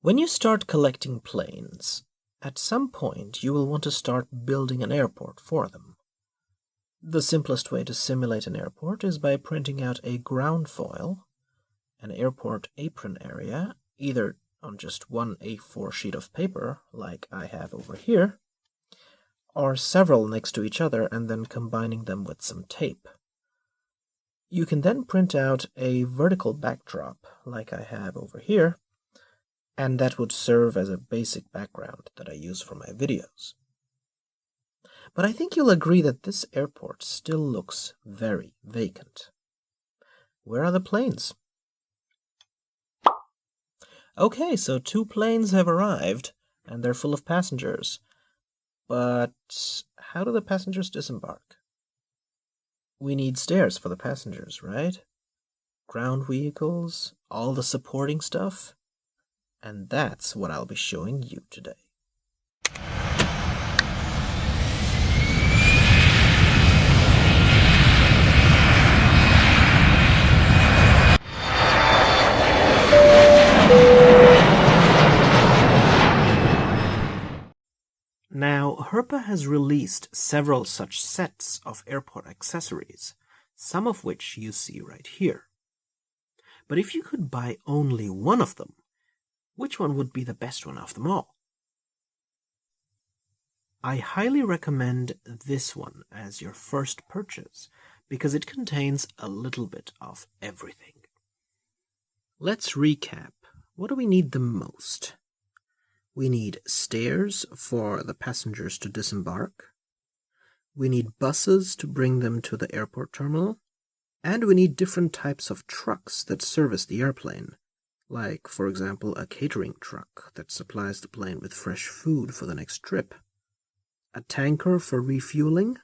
When you start collecting planes, at some point you will want to start building an airport for them. The simplest way to simulate an airport is by printing out a ground foil, an airport apron area, either on just one A4 sheet of paper, like I have over here, or several next to each other and then combining them with some tape. You can then print out a vertical backdrop, like I have over here, and that would serve as a basic background that I use for my videos. But I think you'll agree that this airport still looks very vacant. Where are the planes? Okay, so 2 planes have arrived, and they're full of passengers. But how do the passengers disembark? We need stairs for the passengers, right? Ground vehicles, all the supporting stuff. And that's what I'll be showing you today. Now, Herpa has released several such sets of airport accessories, some of which you see right here. But if you could buy only one of them, which one would be the best one of them all? I highly recommend this one as your first purchase, because it contains a little bit of everything. Let's recap. What do we need the most? We need stairs for the passengers to disembark. We need buses to bring them to the airport terminal. And we need different types of trucks that service the airplane, like, for example, a catering truck that supplies the plane with fresh food for the next trip, a tanker for refueling,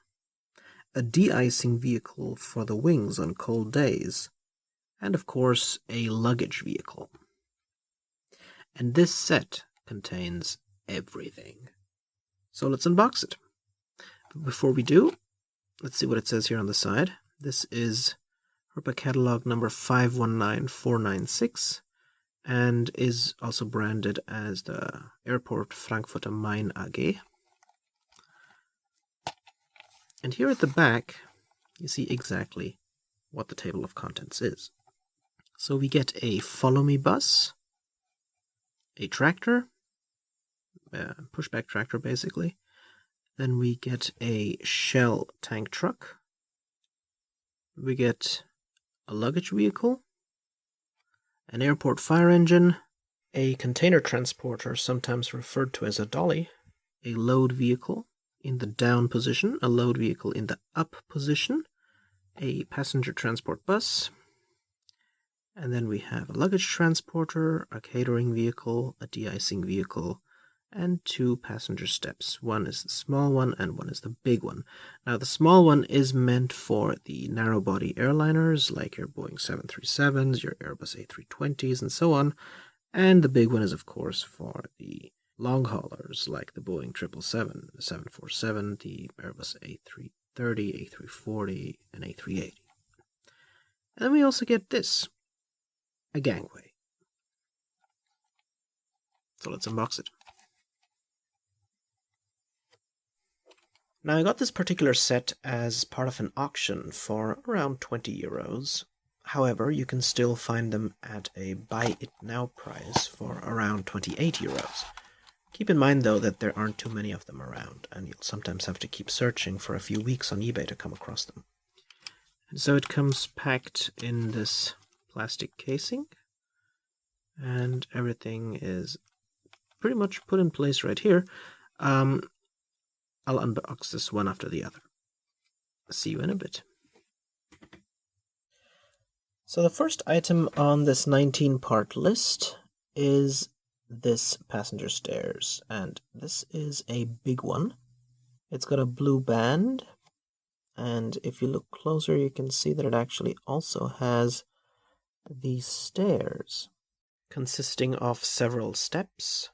a de-icing vehicle for the wings on cold days, and of course, a luggage vehicle. And this set contains everything. So let's unbox it. But before we do, let's see what it says here on the side. This is Herpa catalog number 519496 and is also branded as the Airport Frankfurt am Main AG. And here at the back, you see exactly what the table of contents is. So we get a follow me bus, a tractor, pushback tractor basically. Then we get a Shell tank truck. We get a luggage vehicle, an airport fire engine, a container transporter, sometimes referred to as a dolly, a load vehicle in the down position, a load vehicle in the up position, a passenger transport bus, and then we have a luggage transporter, a catering vehicle, a de-icing vehicle, and 2 passenger steps. One is the small one and one is the big one. Now the small one is meant for the narrow-body airliners like your Boeing 737s, your Airbus A320s, and so on. And the big one is, of course, for the long haulers like the Boeing 777, the 747, the Airbus A330, A340, and A380. And then we also get this, a gangway. So let's unbox it. Now I got this particular set as part of an auction for around 20 euros. However, you can still find them at a buy it now price for around 28 euros. Keep in mind though that there aren't too many of them around, and you'll sometimes have to keep searching for a few weeks on eBay to come across them. And so it comes packed in this plastic casing, and everything is pretty much put in place right here. I'll unbox this one after the other. See you in a bit. So the first item on this 19-part list is this passenger stairs, and this is a big one. It's got a blue band, and if you look closer you can see that it actually also has these stairs consisting of several steps.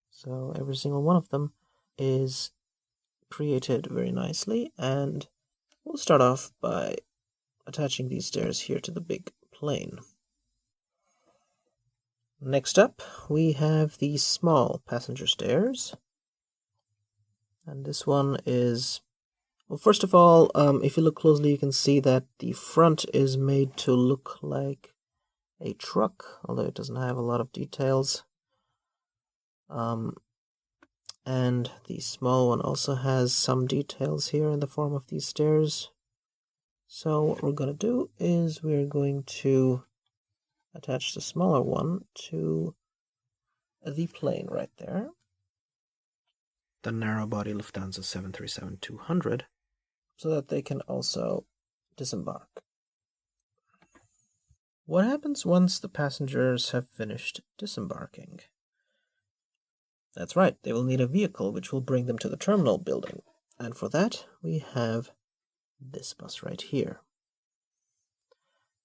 So every single one of them is created very nicely, and we'll start off by attaching these stairs here to the big plane. Next up, we have the small passenger stairs. And this one is, well, first of all, if you look closely, you can see that the front is made to look like a truck, although it doesn't have a lot of details. And the small one also has some details here in the form of these stairs. So what we're going to do is we're going to attach the smaller one to the plane right there, the narrow-body Lufthansa 737-200, so that they can also disembark. What happens once the passengers have finished disembarking? That's right, they will need a vehicle which will bring them to the terminal building. And for that, we have this bus right here.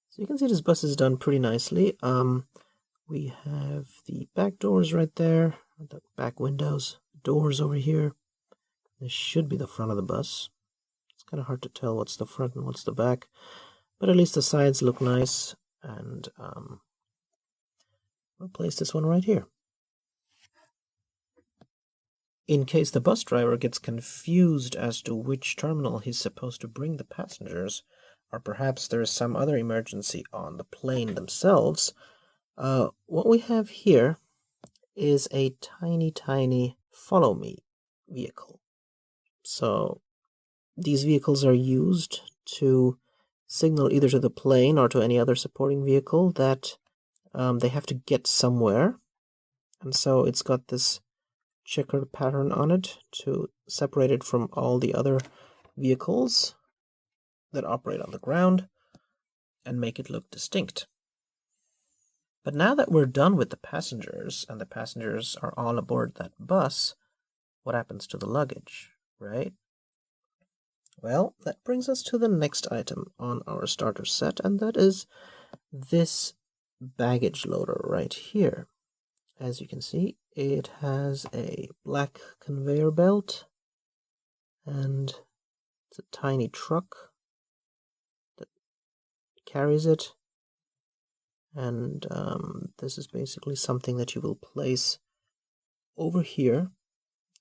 So you can see this bus is done pretty nicely. We have the back doors right there, the back windows, doors over here. This should be the front of the bus. It's kind of hard to tell what's the front and what's the back, but at least the sides look nice. And we'll place this one right here. In case the bus driver gets confused as to which terminal he's supposed to bring the passengers, or perhaps there is some other emergency on the plane themselves, what we have here is a tiny follow me vehicle. So these vehicles are used to signal either to the plane or to any other supporting vehicle that they have to get somewhere. And so it's got this checkered pattern on it to separate it from all the other vehicles that operate on the ground and make it look distinct. But now that we're done with the passengers and the passengers are all aboard that bus, what happens to the luggage, right? Well, that brings us to the next item on our starter set, and that is this baggage loader right here. As you can see, it has a black conveyor belt, and it's a tiny truck that carries it. And this is basically something that you will place over here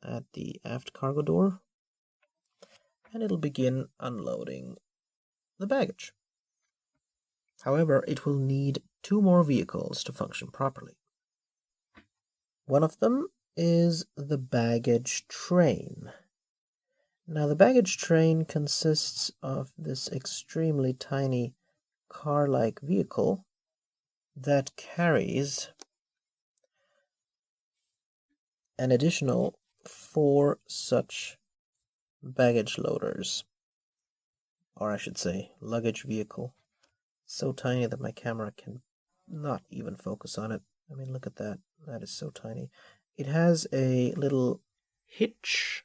at the aft cargo door, and it'll begin unloading the baggage. However, it will need 2 more vehicles to function properly. One of them is the baggage train. Now, the baggage train consists of this extremely tiny car-like vehicle that carries an additional 4 such baggage loaders, or I should say luggage vehicle. So tiny that my camera can not even focus on it. I mean, look at that. That is so tiny. It has a little hitch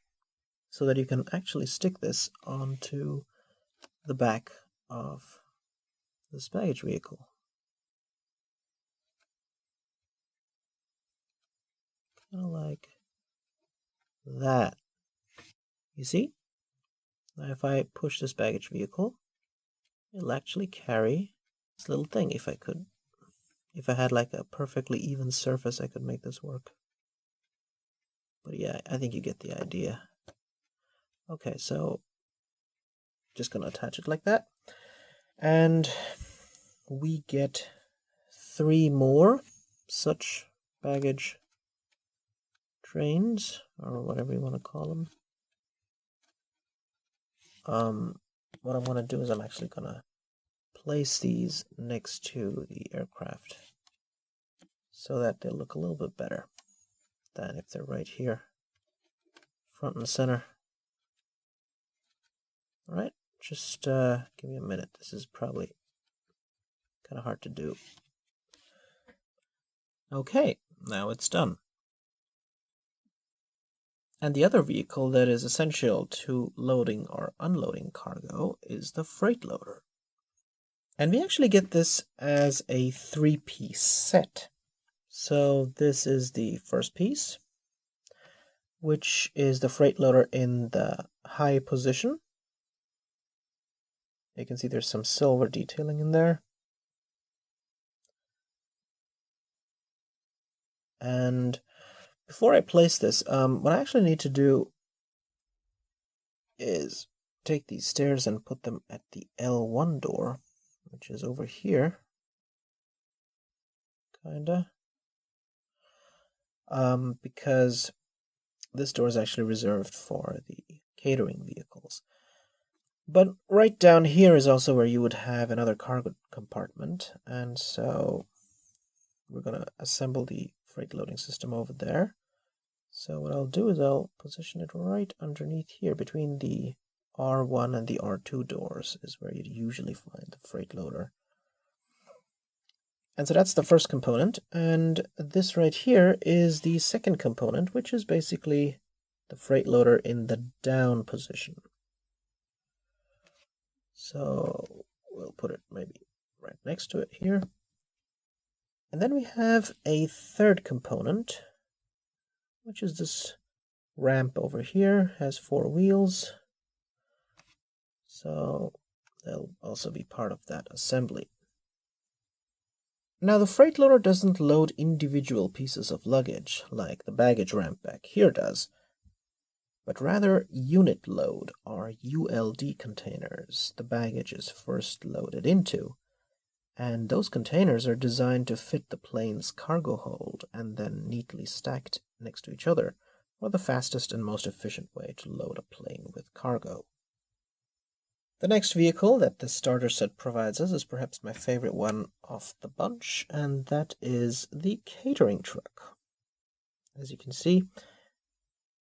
so that you can actually stick this onto the back of this baggage vehicle. Kind of like that. You see? Now if I push this baggage vehicle, it'll actually carry this little thing. If I had like a perfectly even surface, I could make this work. But yeah, I think you get the idea. Okay, so just gonna attach it like that. And we get 3 more such baggage trains, or whatever you want to call them. What I'm gonna do is I'm actually gonna place these next to the aircraft so that they look a little bit better than if they're right here, front and center. All right, just give me a minute. This is probably kind of hard to do. Okay, now it's done. And the other vehicle that is essential to loading or unloading cargo is the freight loader. And we actually get this as a 3-piece set. So this is the first piece, which is the freight loader in the high position. You can see there's some silver detailing in there. And before I place this, what I actually need to do is take these stairs and put them at the L1 door, which is over here. Kinda. Because this door is actually reserved for the catering vehicles. But right down here is also where you would have another cargo compartment, and so we're going to assemble the freight loading system over there. So what I'll do is I'll position it right underneath here between the R1 and the R2 doors is where you'd usually find the freight loader. And so that's the first component, and this right here is the second component, which is basically the freight loader in the down position. So we'll put it maybe right next to it here. And then we have a third component, which is this ramp over here, has 4 wheels. So they'll also be part of that assembly. Now the freight loader doesn't load individual pieces of luggage like the baggage ramp back here does, but rather unit load, or ULD containers, the baggage is first loaded into. And those containers are designed to fit the plane's cargo hold and then neatly stacked next to each other, for the fastest and most efficient way to load a plane with cargo. The next vehicle that the starter set provides us is perhaps my favorite one of the bunch, and that is the catering truck. As you can see,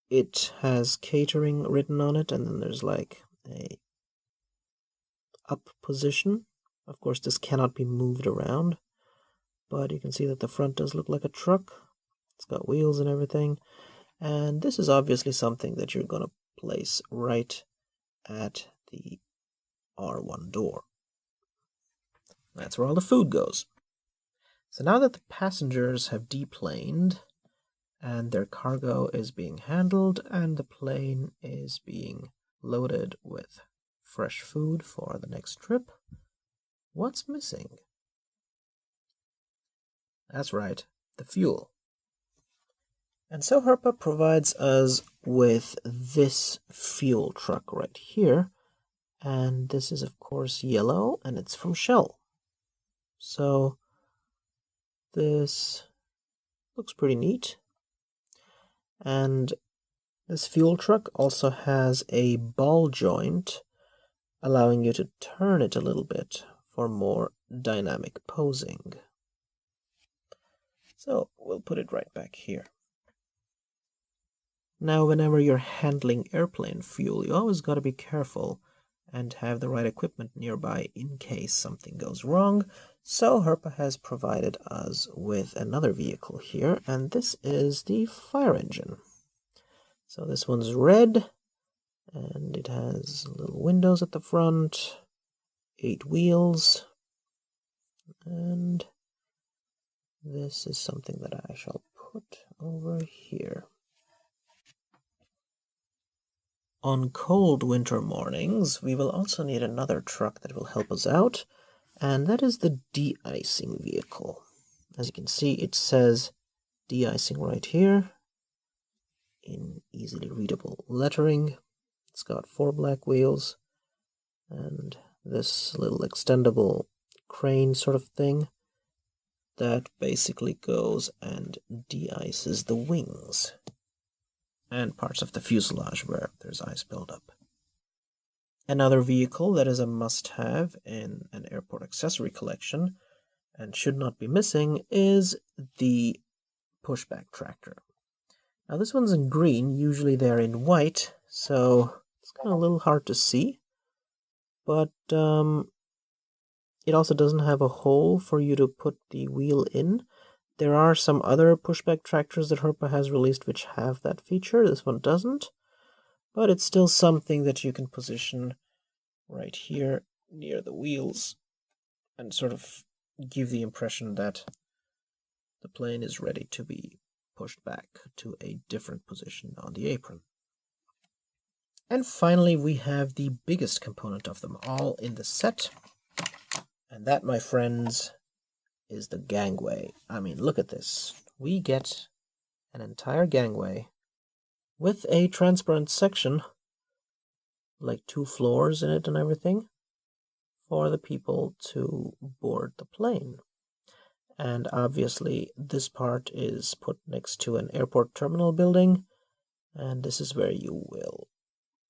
it has catering written on it, and then there's like a up position. Of course, this cannot be moved around, but you can see that the front does look like a truck. It's got wheels and everything, and this is obviously something that you're going to place right at the R1 door. That's where all the food goes. So now that the passengers have deplaned and their cargo is being handled and the plane is being loaded with fresh food for the next trip, what's missing? That's right, the fuel. And so Herpa provides us with this fuel truck right here, and this is of course yellow and it's from Shell. So this looks pretty neat. And this fuel truck also has a ball joint, allowing you to turn it a little bit for more dynamic posing. So we'll put it right back here. Now, whenever you're handling airplane fuel, you always got to be careful and have the right equipment nearby in case something goes wrong. So Herpa has provided us with another vehicle here, and this is the fire engine. So this one's red, and it has little windows at the front, 8 wheels, and this is something that I shall put over here. On cold winter mornings, we will also need another truck that will help us out, and that is the de-icing vehicle. As you can see, it says de-icing right here in easily readable lettering. It's got 4 black wheels and this little extendable crane sort of thing that basically goes and de-ices the wings and parts of the fuselage where there's ice buildup. Another vehicle that is a must-have in an airport accessory collection and should not be missing is the Pushback Tractor. Now this one's in green, usually they're in white, so it's kind of a little hard to see, but it also doesn't have a hole for you to put the wheel in. There are some other pushback tractors that Herpa has released which have that feature. This one doesn't, but it's still something that you can position right here near the wheels and sort of give the impression that the plane is ready to be pushed back to a different position on the apron. And finally, we have the biggest component of them all in the set, and that, my friends, is the gangway. I mean, look at this. We get an entire gangway with a transparent section, like 2 floors in it and everything, for the people to board the plane. And obviously this part is put next to an airport terminal building, and this is where you will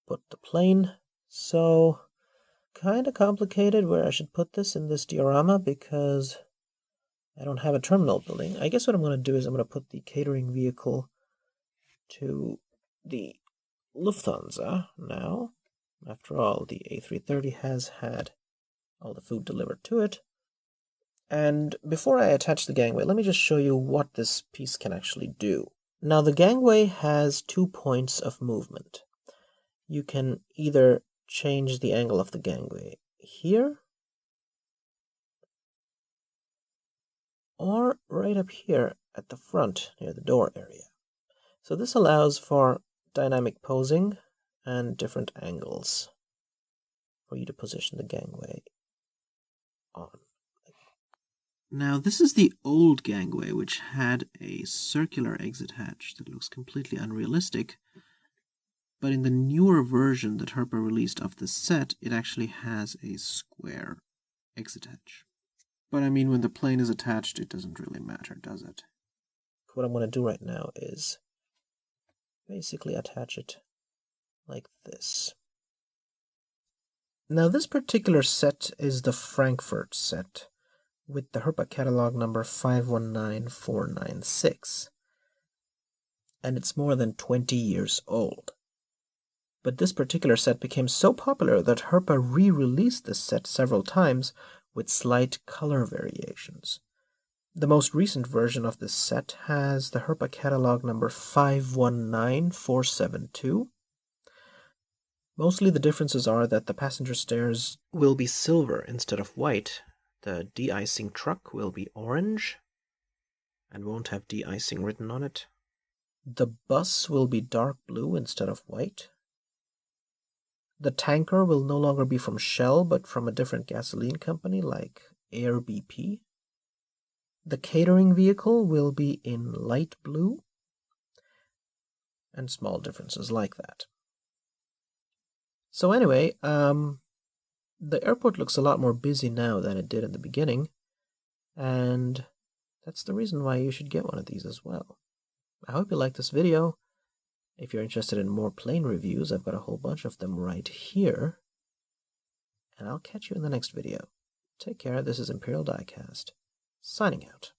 put the plane. So kind of complicated where I should put this in this diorama because I don't have a terminal building. I guess what I'm going to do is I'm going to put the catering vehicle to the Lufthansa now. After all, the A330 has had all the food delivered to it. And before I attach the gangway, let me just show you what this piece can actually do. Now the gangway has 2 points of movement. You can either change the angle of the gangway here, or right up here at the front near the door area. So this allows for dynamic posing and different angles for you to position the gangway on. Now this is the old gangway, which had a circular exit hatch that looks completely unrealistic. But in the newer version that Herpa released of the set, it actually has a square exit hatch. But I mean, when the plane is attached, it doesn't really matter, does it? What I'm going to do right now is basically attach it like this. Now this particular set is the Frankfurt set with the Herpa catalog number 519496. And it's more than 20 years old. But this particular set became so popular that Herpa re-released this set several times with slight color variations. The most recent version of this set has the Herpa catalog number 519472. Mostly the differences are that the passenger stairs will be silver instead of white. The de-icing truck will be orange and won't have de-icing written on it. The bus will be dark blue instead of white. The tanker will no longer be from Shell, but from a different gasoline company like Air BP. The catering vehicle will be in light blue, and small differences like that. So anyway, the airport looks a lot more busy now than it did in the beginning, and that's the reason why you should get one of these as well. I hope you like this video. If you're interested in more plane reviews, I've got a whole bunch of them right here, and I'll catch you in the next video. Take care. This is Imperial Diecast, signing out.